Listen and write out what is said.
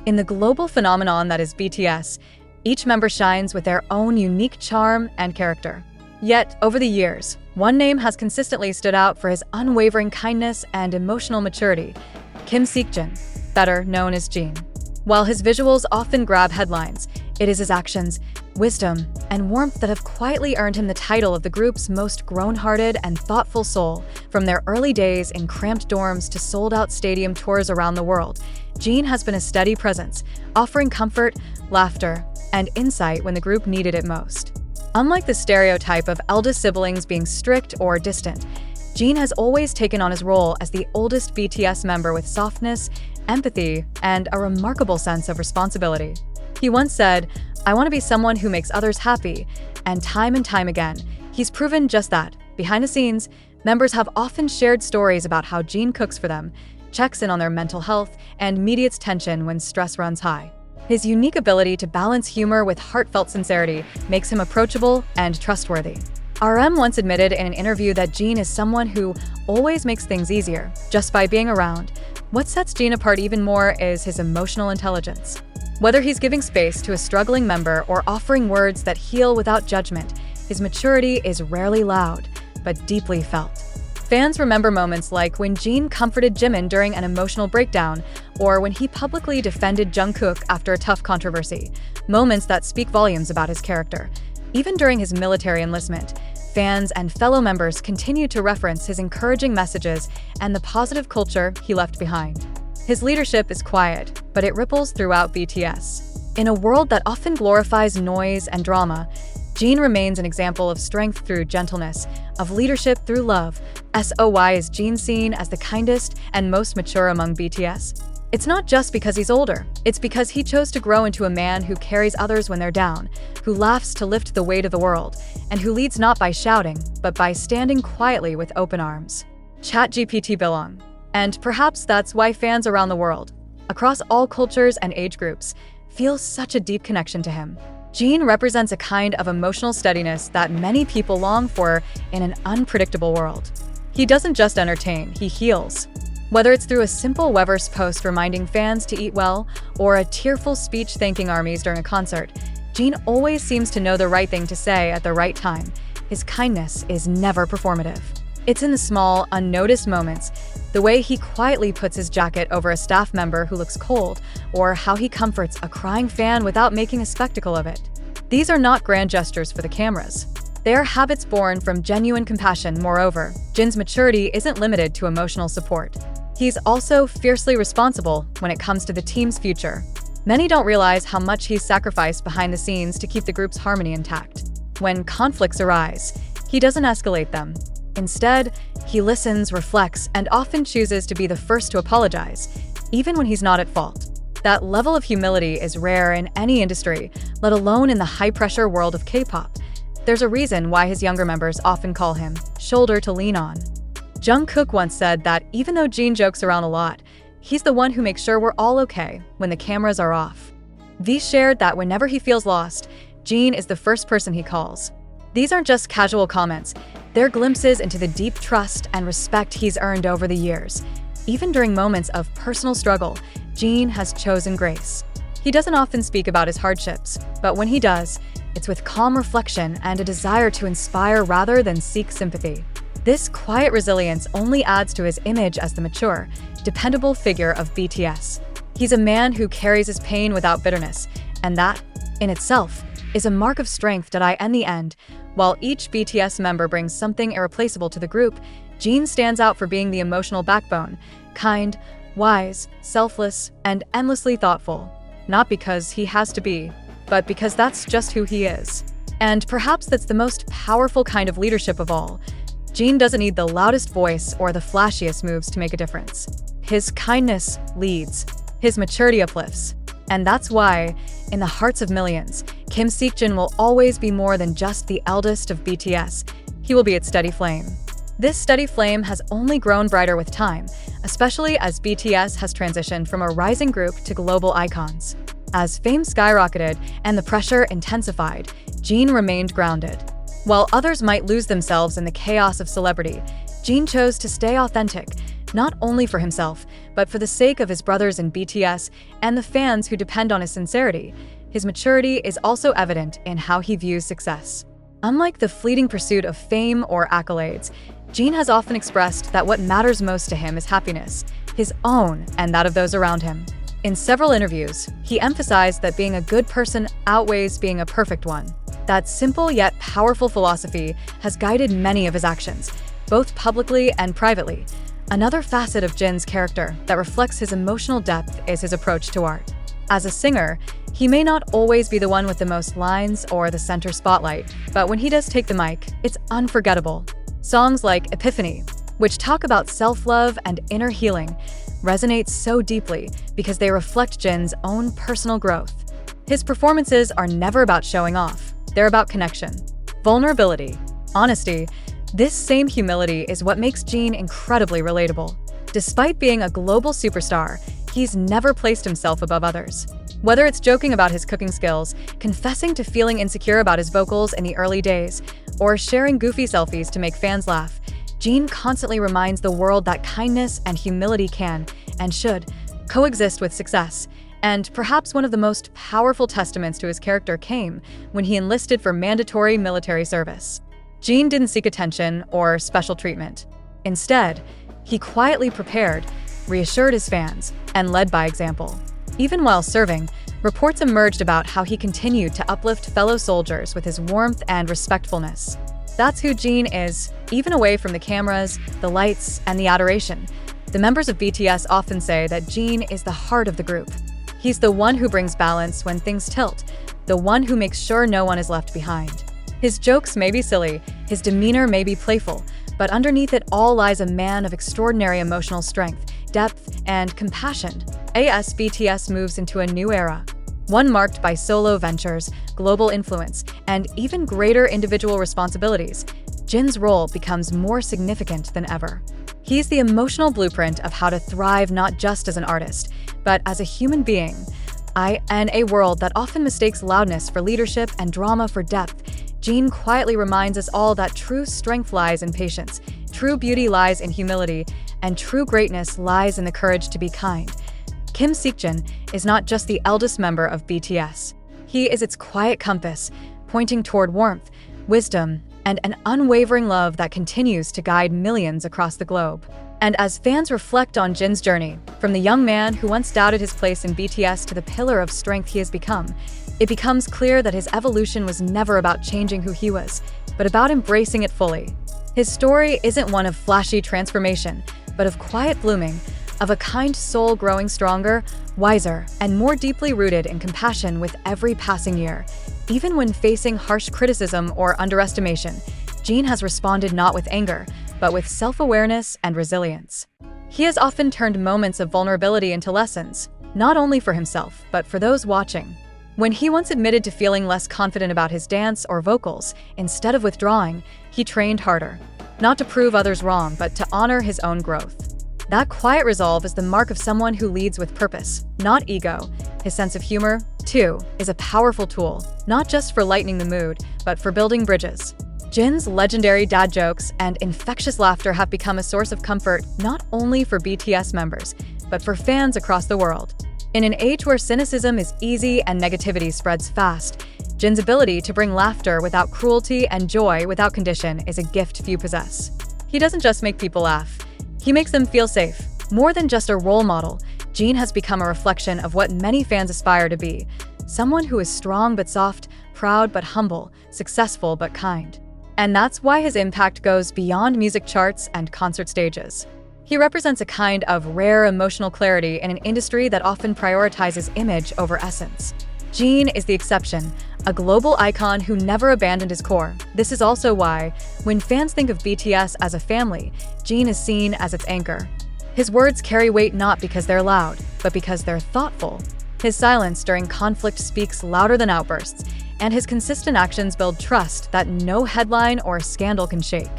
In the global phenomenon that is BTS, each member shines with their own unique charm and character. Yet, over the years, one name has consistently stood out for his unwavering kindness and emotional maturity: Kim Seokjin, better known as Jin. While his visuals often grab headlines, it is his actions, wisdom, and warmth that have quietly earned him the title of the group's most grown-hearted and thoughtful soul. From their early days in cramped dorms to sold-out stadium tours around the world, Jin has been a steady presence, offering comfort, laughter, and insight when the group needed it most. Unlike the stereotype of eldest siblings being strict or distant, Jin has always taken on his role as the oldest BTS member with softness, empathy, and a remarkable sense of responsibility. He once said, "I want to be someone who makes others happy," and time again, he's proven just that. Behind the scenes, members have often shared stories about how Jin cooks for them, checks in on their mental health, and mediates tension when stress runs high. His unique ability to balance humor with heartfelt sincerity makes him approachable and trustworthy. RM once admitted in an interview that Jin is someone who always makes things easier just by being around. What sets Jin apart even more is his emotional intelligence. Whether he's giving space to a struggling member or offering words that heal without judgment, his maturity is rarely loud, but deeply felt. Fans remember moments like when Jin comforted Jimin during an emotional breakdown, or when he publicly defended Jungkook after a tough controversy, moments that speak volumes about his character. Even during his military enlistment, fans and fellow members continue to reference his encouraging messages and the positive culture he left behind. His leadership is quiet, but it ripples throughout BTS. In a world that often glorifies noise and drama, Jin remains an example of strength through gentleness, of leadership through love. SOY is Jin seen as the kindest and most mature among BTS. It's not just because he's older, it's because he chose to grow into a man who carries others when they're down, who laughs to lift the weight of the world, and who leads not by shouting, but by standing quietly with open arms. ChatGPT belong. And perhaps that's why fans around the world, across all cultures and age groups, feel such a deep connection to him. Jin represents a kind of emotional steadiness that many people long for in an unpredictable world. He doesn't just entertain, he heals. Whether it's through a simple Weverse post reminding fans to eat well, or a tearful speech thanking armies during a concert, Jin always seems to know the right thing to say at the right time. His kindness is never performative. It's in the small, unnoticed moments, the way he quietly puts his jacket over a staff member who looks cold, or how he comforts a crying fan without making a spectacle of it. These are not grand gestures for the cameras. They are habits born from genuine compassion. Moreover, Jin's maturity isn't limited to emotional support. He's also fiercely responsible when it comes to the team's future. Many don't realize how much he's sacrificed behind the scenes to keep the group's harmony intact. When conflicts arise, he doesn't escalate them. Instead, he listens, reflects, and often chooses to be the first to apologize, even when he's not at fault. That level of humility is rare in any industry, let alone in the high-pressure world of K-pop. There's a reason why his younger members often call him shoulder to lean on. Jungkook once said that even though Jin jokes around a lot, he's the one who makes sure we're all okay when the cameras are off. V shared that whenever he feels lost, Jin is the first person he calls. These aren't just casual comments, they're glimpses into the deep trust and respect he's earned over the years. Even during moments of personal struggle, Jin has chosen grace. He doesn't often speak about his hardships, but when he does, it's with calm reflection and a desire to inspire rather than seek sympathy. This quiet resilience only adds to his image as the mature, dependable figure of BTS. He's a man who carries his pain without bitterness, and that, in itself, is a mark of strength. In the end, while each BTS member brings something irreplaceable to the group, Jin stands out for being the emotional backbone, kind, wise, selfless, and endlessly thoughtful. Not because he has to be, but because that's just who he is. And perhaps that's the most powerful kind of leadership of all. Jin doesn't need the loudest voice or the flashiest moves to make a difference. His kindness leads, his maturity uplifts. And that's why, in the hearts of millions, Kim Seokjin will always be more than just the eldest of BTS. He will be its steady flame. This steady flame has only grown brighter with time, especially as BTS has transitioned from a rising group to global icons. As fame skyrocketed and the pressure intensified, Jin remained grounded. While others might lose themselves in the chaos of celebrity, Jin chose to stay authentic, not only for himself, but for the sake of his brothers in BTS and the fans who depend on his sincerity. His maturity is also evident in how he views success. Unlike the fleeting pursuit of fame or accolades, Jin has often expressed that what matters most to him is happiness, his own and that of those around him. In several interviews, he emphasized that being a good person outweighs being a perfect one. That simple yet powerful philosophy has guided many of his actions, both publicly and privately. Another facet of Jin's character that reflects his emotional depth is his approach to art. As a singer, he may not always be the one with the most lines or the center spotlight, but when he does take the mic, it's unforgettable. Songs like Epiphany, which talk about self-love and inner healing, resonate so deeply because they reflect Jin's own personal growth. His performances are never about showing off, they're about connection, vulnerability, honesty. This same humility is what makes Jin incredibly relatable. Despite being a global superstar, he's never placed himself above others. Whether it's joking about his cooking skills, confessing to feeling insecure about his vocals in the early days, or sharing goofy selfies to make fans laugh, Jin constantly reminds the world that kindness and humility can, and should, coexist with success. And perhaps one of the most powerful testaments to his character came when he enlisted for mandatory military service. Jin didn't seek attention or special treatment. Instead, he quietly prepared, reassured his fans, and led by example. Even while serving, reports emerged about how he continued to uplift fellow soldiers with his warmth and respectfulness. That's who Jin is, even away from the cameras, the lights, and the adoration. The members of BTS often say that Jin is the heart of the group. He's the one who brings balance when things tilt, the one who makes sure no one is left behind. His jokes may be silly, his demeanor may be playful, but underneath it all lies a man of extraordinary emotional strength, depth, and compassion. As BTS moves into a new era, one marked by solo ventures, global influence, and even greater individual responsibilities, Jin's role becomes more significant than ever. He's the emotional blueprint of how to thrive not just as an artist, but as a human being. In a world that often mistakes loudness for leadership and drama for depth, Jin quietly reminds us all that true strength lies in patience, true beauty lies in humility, and true greatness lies in the courage to be kind. Seokjin is not just the eldest member of BTS. He is its quiet compass, pointing toward warmth, wisdom, and an unwavering love that continues to guide millions across the globe. And as fans reflect on Jin's journey, from the young man who once doubted his place in BTS to the pillar of strength he has become, it becomes clear that his evolution was never about changing who he was, but about embracing it fully. His story isn't one of flashy transformation, but of quiet blooming, of a kind soul growing stronger, wiser, and more deeply rooted in compassion with every passing year. Even when facing harsh criticism or underestimation, Jin has responded not with anger, but with self-awareness and resilience. He has often turned moments of vulnerability into lessons, not only for himself, but for those watching. When he once admitted to feeling less confident about his dance or vocals, instead of withdrawing, he trained harder, not to prove others wrong, but to honor his own growth. That quiet resolve is the mark of someone who leads with purpose, not ego. His sense of humor, too, is a powerful tool, not just for lightening the mood, but for building bridges. Jin's legendary dad jokes and infectious laughter have become a source of comfort not only for BTS members, but for fans across the world. In an age where cynicism is easy and negativity spreads fast, Jin's ability to bring laughter without cruelty and joy without condition is a gift few possess. He doesn't just make people laugh, he makes them feel safe. More than just a role model, Jin has become a reflection of what many fans aspire to be. Someone who is strong but soft, proud but humble, successful but kind. And that's why his impact goes beyond music charts and concert stages. He represents a kind of rare emotional clarity in an industry that often prioritizes image over essence. Jin is the exception, a global icon who never abandoned his core. This is also why, when fans think of BTS as a family, Jin is seen as its anchor. His words carry weight not because they're loud, but because they're thoughtful. His silence during conflict speaks louder than outbursts, and his consistent actions build trust that no headline or scandal can shake.